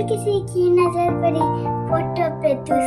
कल किसी की नजर पड़ी फोटो पे तू।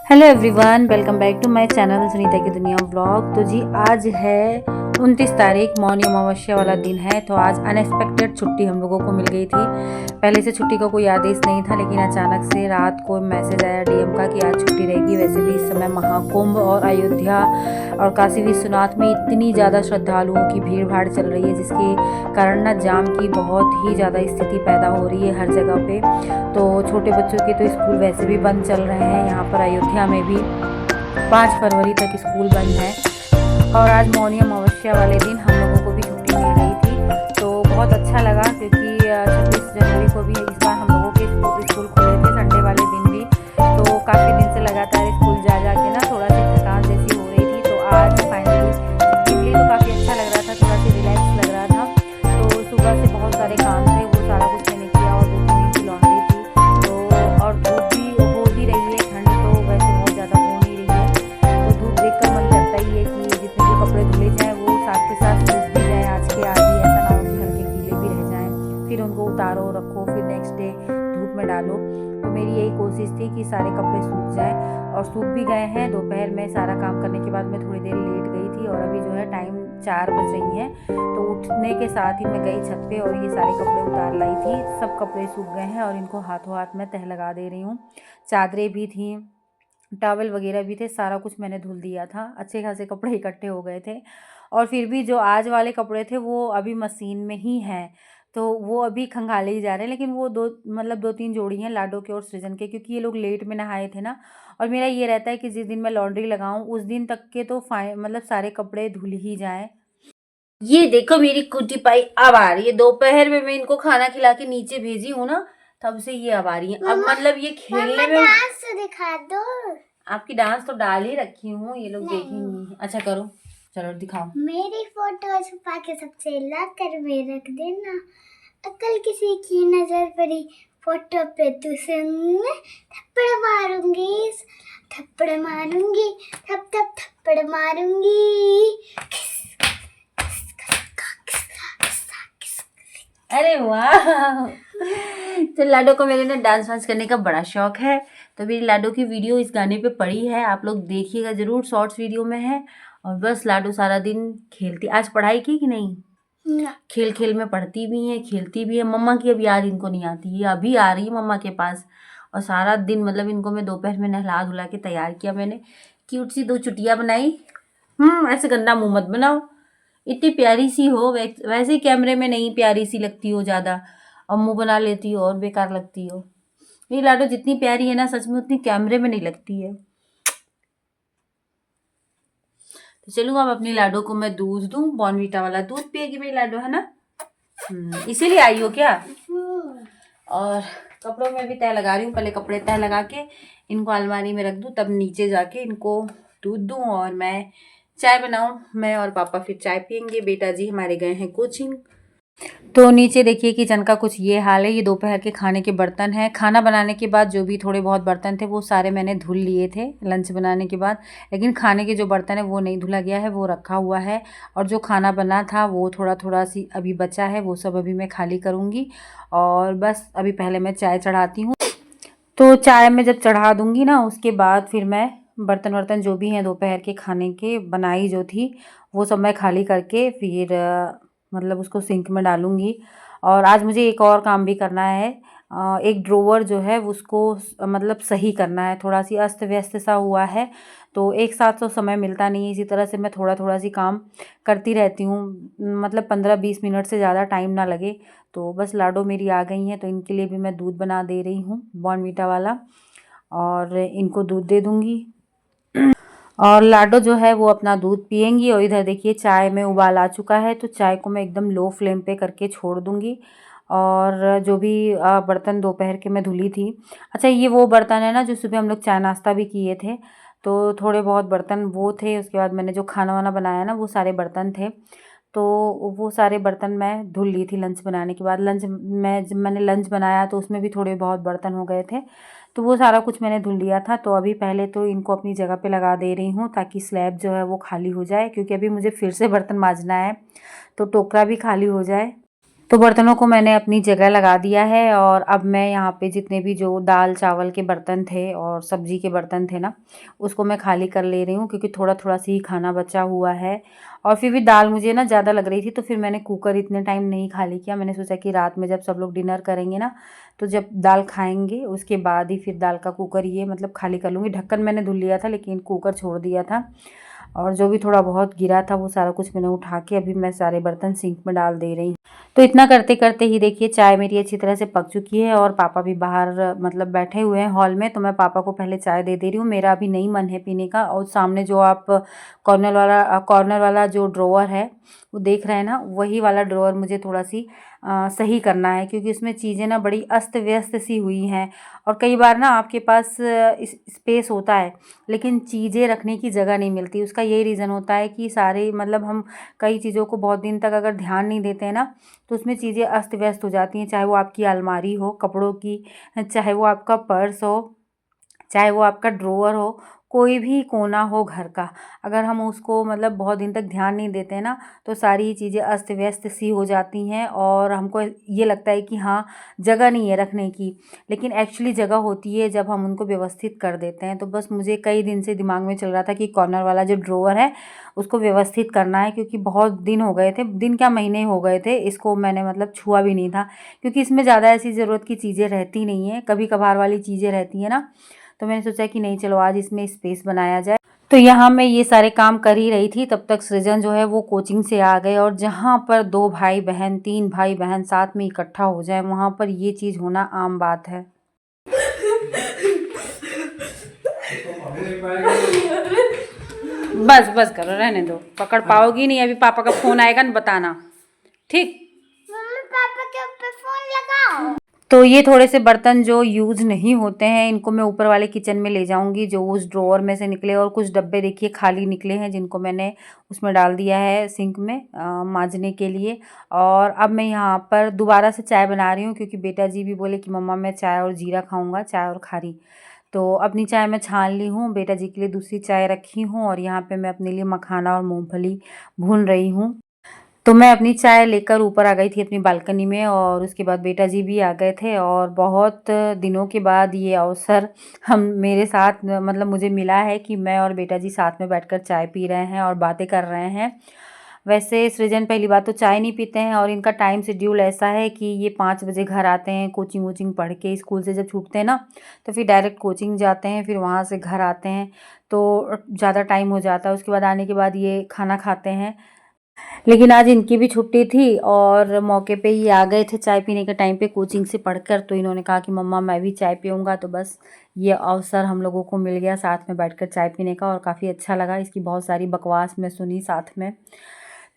Hello everyone, welcome back to my channel Sunita की दुनिया व्लॉग। तो जी आज है 29 तारीख, मौनी अमावस्या वाला दिन है। तो आज अनएक्सपेक्टेड छुट्टी हम लोगों को मिल गई थी। पहले से छुट्टी का कोई आदेश नहीं था, लेकिन अचानक से रात को मैसेज आया डीएम का कि आज छुट्टी रहेगी। वैसे भी इस समय महाकुंभ और अयोध्या और काशी विश्वनाथ में इतनी ज़्यादा श्रद्धालुओं की भीड़ भाड़ चल रही है, जिसके कारण ना जाम की बहुत ही ज़्यादा स्थिति पैदा हो रही है हर जगह पे। तो छोटे बच्चों के तो स्कूल वैसे भी बंद चल रहे हैं। यहाँ पर अयोध्या में भी 5 फरवरी तक स्कूल बंद है। और आज मौनी अमावस्या वाले दिन हम लोगों को भी छुट्टी मिल गई थी, तो बहुत अच्छा लगा, क्योंकि 26 जनवरी को भी इस बार हम लोगों के स्कूल खुले थे, संडे वाले दिन भी। तो काफ़ी दिन से लगातार स्कूल जा के ना थोड़ा सी थकान जैसी हो रही थी। तो आज फाइनली छुट्टी मिली तो काफ़ी अच्छा लग रहा था, थोड़ा सी रिलैक्स लग रहा था। तो सुबह से बहुत सारे काम थे, वो सारा कुछ मैंने किया। और 2-3 दिन की लॉन्ड्री थी, तो और धूप भी हो ही रही है, ठंड तो वैसे बहुत ज़्यादा हो नहीं रही है। तो धूप देखकर मन करता ही है कि जितने भी कपड़े धुले जाएँ वो साथ के साथ सूख भी जाए आज के आज ही, ऐसा ना हो कि हल्के गीले भी रह जाएँ। फिर उनको उतारो, रखो, फिर नेक्स्ट डे धूप में डालो। तो मेरी यही कोशिश थी कि सारे कपड़े सूख जाएँ, और सूख भी गए हैं। दोपहर में सारा काम करने के बाद मैं थोड़ी देर लेट गई थी, और अभी जो है टाइम 4 बज रही हैं। तो उठने के साथ ही मैं गई छत पे और ये सारे कपड़े उतार लाई थी। सब कपड़े सूख गए हैं और इनको हाथों हाथ में तह लगा दे रही हूँ। चादरें भी थी, टॉवल वगैरह भी थे, सारा कुछ मैंने धुल दिया था। अच्छे खासे कपड़े इकट्ठे हो गए थे। और फिर भी जो आज वाले कपड़े थे वो अभी मशीन में ही हैं, तो वो अभी खंगाले ही जा रहे हैं। लेकिन वो 2-3 जोड़ी हैं, लाडो के और सृजन के, क्योंकि ये लोग लेट में नहाए थे ना। और मेरा ये रहता है कि जिस दिन मैं लॉन्ड्री लगाऊं उस दिन तक के तो सारे कपड़े धुल ही जाएं। ये देखो मेरी कुटी पाई अब आ रही है। दोपहर में मैं इनको खाना खिला के नीचे भेजी हूँ ना, तब से ये अब आ रही है। अब मतलब ये खेलने में डांस तो दिखा दो। आपकी डांस तो डाल ही रखी हूँ, ये लोग देखेंगे। अच्छा करो, चलो दिखाओ। मेरी फोटो छुपा के सबसे ला कर में रख देना। कल किसी की नजर पड़ी फोटो पे तू सुन, थप्पड़ मारूंगी, थप्पड़ मारूंगी, थप थप थप्पड़ मारूंगी। अरे वाह! तो लाडो को मेरे ना डांस वांस करने का बड़ा शौक है। तो मेरी लाडो की वीडियो इस गाने पे पड़ी है, आप लोग देखिएगा ज़रूर, शॉर्ट्स वीडियो में है। और बस लाडो सारा दिन खेलती। आज पढ़ाई की कि नहीं? खेल खेल में पढ़ती भी है, खेलती भी है। मम्मा की अब याद इनको नहीं आती, ये अभी आ रही है मम्मा के पास। और सारा दिन मतलब इनको मैं दोपहर में नहला धुला के तैयार किया मैंने। क्यूट सी 2 चुटिया बनाई। ऐसे गंदा मुँह मत बनाओ, इतनी प्यारी सी हो। वैसे ही कैमरे में नहीं प्यारी सी लगती हो ज़्यादा, और मुँह बना लेती हो और बेकार लगती हो। मेरी लाडो जितनी प्यारी है ना, सच में उतनी कैमरे में नहीं लगती है। तो चलूँ अब अपनी लाडो को मैं दूध दूँ, बॉर्नवीटा वाला दूध पिएगी मेरी लाडो, है ना? इसीलिए आई हो क्या? और कपड़ों में भी तह लगा रही हूँ। पहले कपड़े तह लगा के इनको अलमारी में रख दूँ, तब नीचे जाके इनको दूध दूँ और मैं चाय बनाऊँ। मैं और पापा फिर चाय पियेंगे। बेटा जी हमारे गए हैं कोचिंग। तो नीचे देखिए किचन का कुछ ये हाल है। ये दोपहर के खाने के बर्तन हैं। खाना बनाने के बाद जो भी थोड़े बहुत बर्तन थे वो सारे मैंने धुल लिए थे लंच बनाने के बाद। लेकिन खाने के जो बर्तन है वो नहीं धुला गया है, वो रखा हुआ है। और जो खाना बना था वो थोड़ा सी अभी बचा है, वो सब अभी मैं खाली करूँगी। और बस अभी पहले मैं चाय चढ़ाती हूँ। तो चाय में जब चढ़ा दूँगी ना, उसके बाद फिर मैं बर्तन वर्तन जो भी हैं दोपहर के खाने के बनाई जो थी वो सब मैं खाली करके फिर मतलब उसको सिंक में डालूँगी। और आज मुझे एक और काम भी करना है। एक ड्रॉवर जो है उसको मतलब सही करना है, थोड़ा सी अस्त व्यस्त सा हुआ है, तो एक साथ तो समय मिलता नहीं है। इसी तरह से मैं थोड़ा थोड़ा सी काम करती रहती हूँ, मतलब 15-20 मिनट से ज़्यादा टाइम ना लगे। तो बस लाडो मेरी आ गई हैं, तो इनके लिए भी मैं दूध बना दे रही हूँ बॉर्नवीटा वाला, और इनको दूध दे दूँगी। और लाडो जो है वो अपना दूध पिएंगी। और इधर देखिए चाय में उबाल आ चुका है, तो चाय को मैं एकदम लो फ्लेम पे करके छोड़ दूँगी। और जो भी बर्तन दोपहर के मैं धुली थी, अच्छा ये वो बर्तन है ना जो सुबह हम लोग चाय नाश्ता भी किए थे, तो थोड़े बहुत बर्तन वो थे। उसके बाद मैंने जो खाना वाना बनाया ना वो सारे बर्तन थे, तो वो सारे बर्तन मैं धुल ली थी लंच बनाने के बाद। लंच में जब मैंने लंच बनाया तो उसमें भी थोड़े बहुत बर्तन हो गए थे, तो वो सारा कुछ मैंने धुल लिया था। तो अभी पहले तो इनको अपनी जगह पे लगा दे रही हूँ ताकि स्लैब जो है वो खाली हो जाए, क्योंकि अभी मुझे फिर से बर्तन मांजना है, तो टोकरा भी खाली हो जाए। तो बर्तनों को मैंने अपनी जगह लगा दिया है, और अब मैं यहाँ पे जितने भी जो दाल चावल के बर्तन थे और सब्जी के बर्तन थे ना, उसको मैं खाली कर ले रही हूँ, क्योंकि थोड़ा थोड़ा सी ही खाना बचा हुआ है। और फिर भी दाल मुझे ना ज़्यादा लग रही थी, तो फिर मैंने कुकर इतने टाइम नहीं खाली किया। मैंने सोचा कि रात में जब सब लोग डिनर करेंगे ना, तो जब दाल खाएंगे उसके बाद ही फिर दाल का कुकर ये मतलब खाली कर लूँगी। ढक्कन मैंने धुल लिया था, लेकिन कुकर छोड़ दिया था, और जो भी थोड़ा बहुत गिरा था वो सारा कुछ मैंने उठा के अभी मैं सारे बर्तन सिंक में डाल दे रही हूँ। तो इतना करते करते ही देखिए चाय मेरी अच्छी तरह से पक चुकी है, और पापा भी बाहर मतलब बैठे हुए हैं हॉल में। तो मैं पापा को पहले चाय दे दे रही हूँ, मेरा अभी नहीं मन है पीने का। और सामने जो आप कॉर्नर वाला जो ड्रॉवर है वो देख रहे हैं ना, वही वाला ड्रॉवर मुझे थोड़ा सी सही करना है, क्योंकि उसमें चीज़ें ना बड़ी अस्त व्यस्त सी हुई हैं। और कई बार ना आपके पास स्पेस होता है, लेकिन चीज़ें रखने की जगह नहीं मिलती। उसका यही रीज़न होता है कि सारे मतलब हम कई चीज़ों को बहुत दिन तक अगर ध्यान नहीं देते हैं ना, तो उसमें चीज़ें अस्त व्यस्त हो जाती हैं। चाहे वो आपकी अलमारी हो कपड़ों की, चाहे वो आपका पर्स हो, चाहे वो आपका ड्रॉवर हो, कोई भी कोना हो घर का, अगर हम उसको मतलब बहुत दिन तक ध्यान नहीं देते हैं ना, तो सारी चीज़ें अस्त व्यस्त सी हो जाती हैं, और हमको ये लगता है कि हाँ जगह नहीं है रखने की, लेकिन एक्चुअली जगह होती है जब हम उनको व्यवस्थित कर देते हैं। तो बस मुझे कई दिन से दिमाग में चल रहा था कि कॉर्नर वाला जो ड्रॉवर है उसको व्यवस्थित करना है, क्योंकि बहुत दिन हो गए थे, दिन क्या महीने हो गए थे इसको मैंने मतलब छुआ भी नहीं था, क्योंकि इसमें ज़्यादा ऐसी ज़रूरत की चीज़ें रहती नहीं है, कभी कभार वाली चीज़ें रहती हैं ना। तो मैंने सोचा कि नहीं चलो आज इसमें स्पेस बनाया जाए। तो यहाँ मैं ये सारे काम कर ही रही थी, तब तक सृजन जो है वो कोचिंग से आ गए। और जहाँ पर 2 भाई बहन 3 भाई बहन साथ में इकट्ठा हो जाए, वहाँ पर ये चीज़ होना आम बात है। बस बस करो, रहने दो, पकड़ पाओगी नहीं। अभी पापा का फोन आएगा ना बताना, ठीक। मम्मी पापा के ऊपर फोन लगाओ। तो ये थोड़े से बर्तन जो यूज़ नहीं होते हैं, इनको मैं ऊपर वाले किचन में ले जाऊंगी, जो उस ड्रॉअर में से निकले। और कुछ डब्बे देखिए खाली निकले हैं, जिनको मैंने उसमें डाल दिया है सिंक में मांजने के लिए। और अब मैं यहाँ पर दोबारा से चाय बना रही हूँ, क्योंकि बेटा जी भी बोले कि मम्मा मैं चाय और जीरा खाऊंगा, चाय और खारी। तो अपनी चाय मैं छान ली हूँ, बेटा जी के लिए दूसरी चाय रखी हूँ, और यहाँ पे मैं अपने लिए मखाना और मूंगफली भून रही हूँ। तो मैं अपनी चाय लेकर ऊपर आ गई थी अपनी बालकनी में, और उसके बाद बेटा जी भी आ गए थे। और बहुत दिनों के बाद ये अवसर हम मेरे साथ मतलब मुझे मिला है कि मैं और बेटा जी साथ में बैठकर चाय पी रहे हैं और बातें कर रहे हैं। वैसे सृजन पहली बात तो चाय नहीं पीते हैं, और इनका टाइम शेड्यूल ऐसा है कि ये 5 बजे घर आते हैं, कोचिंग वोचिंग पढ़ के स्कूल से जब छूटते हैं ना, तो फिर डायरेक्ट कोचिंग जाते हैं, फिर वहाँ से घर आते हैं, तो ज़्यादा टाइम हो जाता है। उसके बाद आने के बाद ये खाना खाते हैं। लेकिन आज इनकी भी छुट्टी थी, और मौके पे ही आ गए थे चाय पीने के टाइम पे कोचिंग से पढ़कर। तो इन्होंने कहा कि मम्मा मैं भी चाय पीऊँगा, तो बस ये अवसर हम लोगों को मिल गया साथ में बैठकर चाय पीने का, और काफ़ी अच्छा लगा। इसकी बहुत सारी बकवास मैं सुनी साथ में।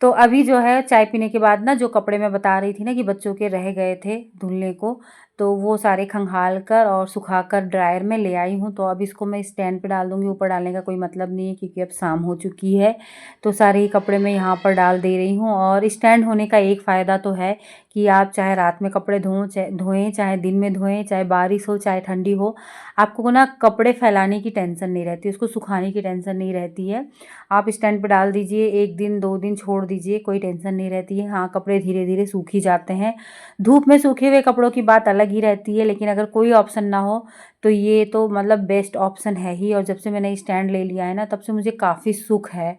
तो अभी जो है चाय पीने के बाद ना, जो कपड़े मैं बता रही थी ना कि बच्चों के रह गए थे धुलने को, तो वो सारे खंगाल कर और सुखाकर ड्रायर में ले आई हूँ। तो अब इसको मैं स्टैंड पे डाल दूँगी, ऊपर डालने का कोई मतलब नहीं है, क्योंकि अब शाम हो चुकी है। तो सारे ही कपड़े मैं यहाँ पर डाल दे रही हूँ। और स्टैंड होने का एक फ़ायदा तो है कि आप चाहे रात में कपड़े धोएं, चाहे दिन में धोएं, चाहे बारिश हो चाहे ठंडी हो, आपको ना कपड़े फैलाने की टेंशन नहीं रहती, उसको सुखाने की टेंशन नहीं रहती है। आप स्टैंड पे डाल दीजिए, 1 दिन 2 दिन छोड़ दीजिए, कोई टेंशन नहीं रहती है। हाँ, कपड़े धीरे धीरे सूख ही जाते हैं। धूप में सूखे हुए कपड़ों की बात अलग ही रहती है, लेकिन अगर कोई ऑप्शन ना हो तो ये तो मतलब बेस्ट ऑप्शन है ही। और जब से मैंने स्टैंड ले लिया है ना, तब से मुझे काफ़ी सुख है।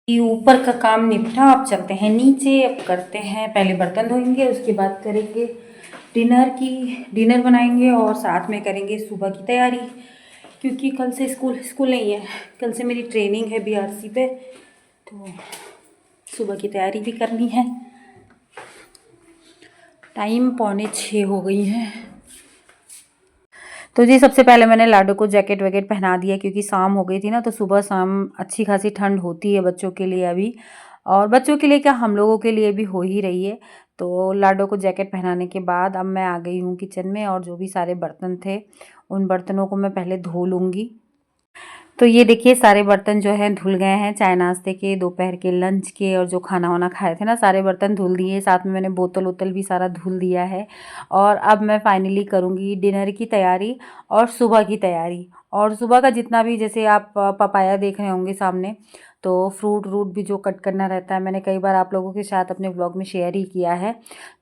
ये ऊपर का काम निपटा, अब चलते हैं नीचे। अब करते हैं, पहले बर्तन धोएंगे उसके बाद करेंगे डिनर बनाएंगे और साथ में करेंगे सुबह की तैयारी, क्योंकि कल से स्कूल नहीं है, कल से मेरी ट्रेनिंग है बीआरसी पे, तो सुबह की तैयारी भी करनी है। टाइम 5:45 हो गई है। तो जी सबसे पहले मैंने लाडो को जैकेट वैकेट पहना दिया, क्योंकि शाम हो गई थी ना, तो सुबह शाम अच्छी खासी ठंड होती है बच्चों के लिए अभी, और बच्चों के लिए क्या हम लोगों के लिए भी हो ही रही है। तो लाडो को जैकेट पहनाने के बाद अब मैं आ गई हूँ किचन में, और जो भी सारे बर्तन थे उन बर्तनों को मैं पहले धो लूँगी। तो ये देखिए सारे बर्तन जो हैं धुल गए हैं, चाय नाश्ते के, दोपहर के लंच के, और जो खाना वाना खाए थे ना सारे बर्तन धुल दिए। साथ में मैंने बोतल वोतल भी सारा धुल दिया है। और अब मैं फाइनली करूँगी डिनर की तैयारी और सुबह की तैयारी। और सुबह का जितना भी, जैसे आप पपाया देख रहे होंगे सामने, तो फ्रूट व्रूट भी जो कट करना रहता है, मैंने कई बार आप लोगों के साथ अपने व्लॉग में शेयर ही किया है,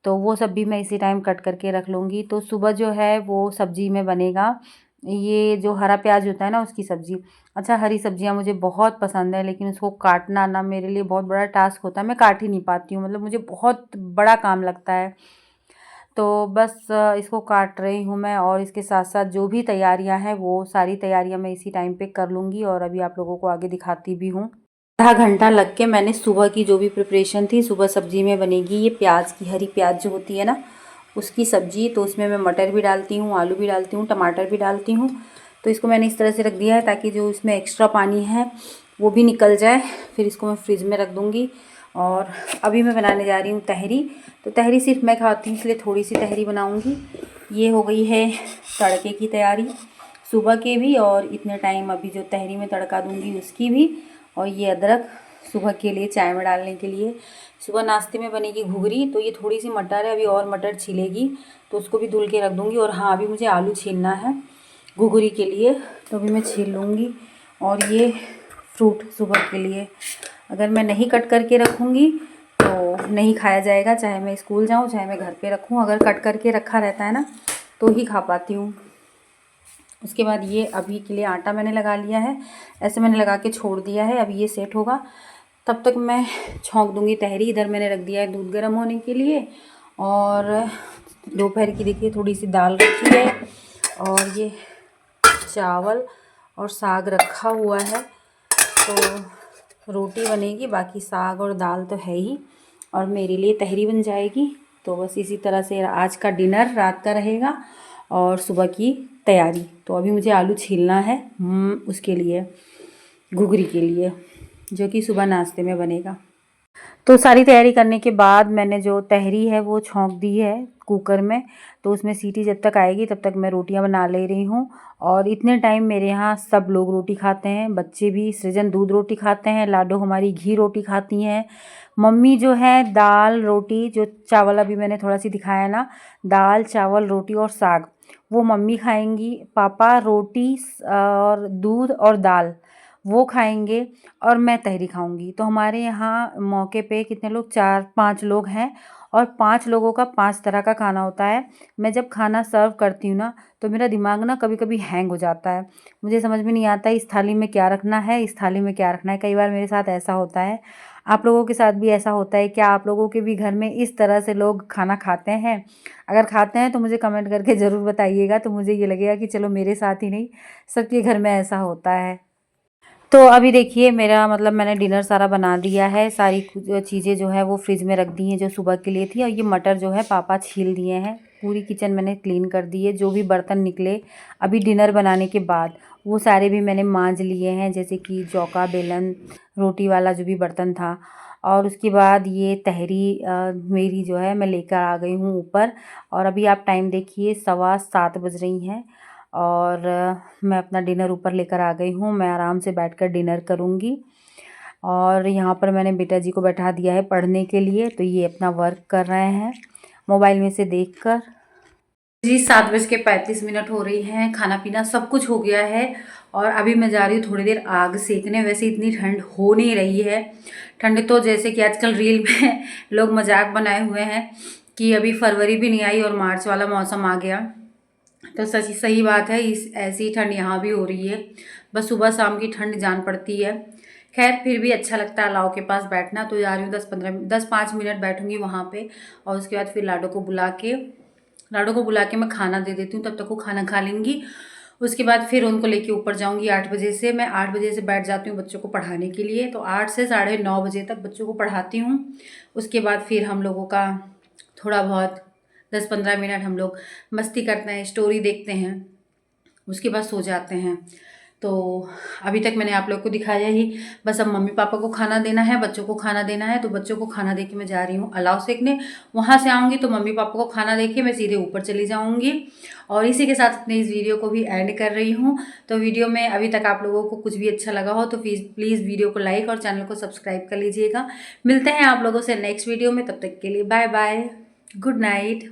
तो वो सब भी मैं इसी टाइम कट करके रख लूँगी। तो सुबह जो है वो सब्ज़ी में बनेगा, ये जो हरा प्याज होता है ना उसकी सब्ज़ी। अच्छा, हरी सब्जियां मुझे बहुत पसंद है, लेकिन उसको काटना ना मेरे लिए बहुत बड़ा टास्क होता है, मैं काट ही नहीं पाती हूँ, मतलब मुझे बहुत बड़ा काम लगता है। तो बस इसको काट रही हूँ मैं, और इसके साथ साथ जो भी तैयारियां हैं वो सारी तैयारियां मैं इसी टाइम पे कर लूँगी, और अभी आप लोगों को आगे दिखाती भी हूँ। आधा घंटा लग के मैंने सुबह की जो भी प्रिपरेशन थी, सुबह सब्जी में बनेगी ये प्याज की, हरी प्याज जो होती है ना उसकी सब्ज़ी, तो उसमें मैं मटर भी डालती हूँ, आलू भी डालती हूँ, टमाटर भी डालती हूँ। तो इसको मैंने इस तरह से रख दिया है ताकि जो इसमें एक्स्ट्रा पानी है वो भी निकल जाए। फिर इसको मैं फ्रिज में रख दूँगी। और अभी मैं बनाने जा रही हूँ तहरी। तो तहरी सिर्फ मैं खाती हूँ, इसलिए थोड़ी सी तहरी बनाऊँगी। ये हो गई है तड़के की तैयारी सुबह के भी, और इतने टाइम अभी जो तहरी में तड़का दूँगी उसकी भी। और ये अदरक सुबह के लिए चाय में डालने के लिए। सुबह नाश्ते में बनेगी घुघरी, तो ये थोड़ी सी मटर है, अभी और मटर छिलेगी तो उसको भी धुल के रख दूँगी। और हाँ, अभी मुझे आलू छीलना है घुघरी के लिए, तो अभी मैं छील लूँगी। और ये फ्रूट सुबह के लिए अगर मैं नहीं कट करके रखूँगी तो नहीं खाया जाएगा, चाहे मैं स्कूल जाऊँ चाहे मैं घर पे रखूँ। अगर कट करके रखा रहता है ना तो ही खा पाती हूँ। उसके बाद ये अभी के लिए आटा मैंने लगा लिया है, ऐसे मैंने लगा के छोड़ दिया है, अभी ये सेट होगा तब तक मैं छौंक दूँगी तहरी। इधर मैंने रख दिया है दूध गर्म होने के लिए, और दोपहर की देखिए थोड़ी सी दाल रखी है, और ये चावल और साग रखा हुआ है। तो रोटी बनेगी, बाकी साग और दाल तो है ही, और मेरे लिए तहरी बन जाएगी। तो बस इसी तरह से आज का डिनर रात का रहेगा और सुबह की तैयारी। तो अभी मुझे आलू छीलना है उसके लिए, घुघरी के लिए, जो कि सुबह नाश्ते में बनेगा। तो सारी तैयारी करने के बाद मैंने जो तहरी है वो छौंक दी है कुकर में, तो उसमें सीटी जब तक आएगी तब तक मैं रोटियां बना ले रही हूँ। और इतने टाइम मेरे यहाँ सब लोग रोटी खाते हैं, बच्चे भी, सृजन दूध रोटी खाते हैं, लाडो हमारी घी रोटी खाती हैं, मम्मी जो है दाल रोटी, जो चावल अभी मैंने थोड़ा सी दिखाया ना, दाल चावल रोटी और साग, वो मम्मी खाएंगी, पापा रोटी और दूध और दाल वो खाएंगे, और मैं तहरी खाऊंगी। तो हमारे यहाँ मौके पे कितने लोग, 4-5 लोग हैं, और 5 लोगों का 5 तरह का खाना होता है। मैं जब खाना सर्व करती हूँ ना तो मेरा दिमाग ना कभी कभी हैंग हो जाता है, मुझे समझ में नहीं आता इस थाली में क्या रखना है, इस थाली में क्या रखना है। कई बार मेरे साथ ऐसा होता है, आप लोगों के साथ भी ऐसा होता है क्या? आप लोगों के भी घर में इस तरह से लोग खाना खाते हैं? अगर खाते हैं तो मुझे कमेंट करके ज़रूर बताइएगा, तो मुझे ये लगेगा कि चलो मेरे साथ ही नहीं सबके घर में ऐसा होता है। तो अभी देखिए मेरा मतलब मैंने डिनर सारा बना दिया है, सारी चीज़ें जो है वो फ्रिज में रख दी हैं जो सुबह के लिए थी। और ये मटर जो है पापा छील दिए हैं, पूरी किचन मैंने क्लीन कर दी है, जो भी बर्तन निकले अभी डिनर बनाने के बाद वो सारे भी मैंने मांज लिए हैं, जैसे कि चौका, बेलन, रोटी वाला जो भी बर्तन था। और उसके बाद ये तहरी मेरी जो है मैं लेकर आ गई हूँ ऊपर। और अभी आप टाइम देखिए 7:15 बज रही हैं, और मैं अपना डिनर ऊपर लेकर आ गई हूँ। मैं आराम से बैठकर डिनर करूँगी। और यहाँ पर मैंने बेटा जी को बैठा दिया है पढ़ने के लिए, तो ये अपना वर्क कर रहे हैं मोबाइल में से देखकर। जी 7:35 हो रही हैं, खाना पीना सब कुछ हो गया है, और अभी मैं जा रही हूँ थोड़ी देर आग सेकने। वैसे इतनी ठंड हो नहीं रही है, ठंड तो जैसे कि आजकल रील में लोग मजाक बनाए हुए हैं कि अभी फरवरी भी नहीं आई और मार्च वाला मौसम आ गया। तो सही बात है, इस ऐसी ठंड यहाँ भी हो रही है, बस सुबह शाम की ठंड जान पड़ती है। खैर फिर भी अच्छा लगता है अलाव के पास बैठना। तो जा रही हूँ 10-5 मिनट बैठूंगी वहाँ पे, और उसके बाद फिर लाडो को बुला के लाडो को बुला के मैं खाना दे देती हूँ, तब तक वो खाना खा लेंगी। उसके बाद फिर उनको लेके ऊपर जाऊँगी 8 बजे से। मैं 8 बजे से बैठ जाती हूँ बच्चों को पढ़ाने के लिए, तो 8 से 9:30 बजे तक बच्चों को पढ़ाती हूँ। उसके बाद फिर हम लोगों का थोड़ा बहुत 10-15 मिनट हम लोग मस्ती करते हैं, स्टोरी देखते हैं, उसके बाद सो जाते हैं। तो अभी तक मैंने आप लोग को दिखाया ही, बस अब मम्मी पापा को खाना देना है, बच्चों को खाना देना है। तो बच्चों को खाना दे के मैं जा रही हूँ अलाव सेकने। वहाँ से आऊँगी तो मम्मी पापा को खाना दे के मैं सीधे ऊपर चली जाऊँगी। और इसी के साथ अपने इस वीडियो को भी एंड कर रही हूँ। तो वीडियो में अभी तक आप लोगों को कुछ भी अच्छा लगा हो तो प्लीज़ वीडियो को लाइक और चैनल को सब्सक्राइब कर लीजिएगा। मिलते हैं आप लोगों से नेक्स्ट वीडियो में, तब तक के लिए बाय बाय, गुड नाइट।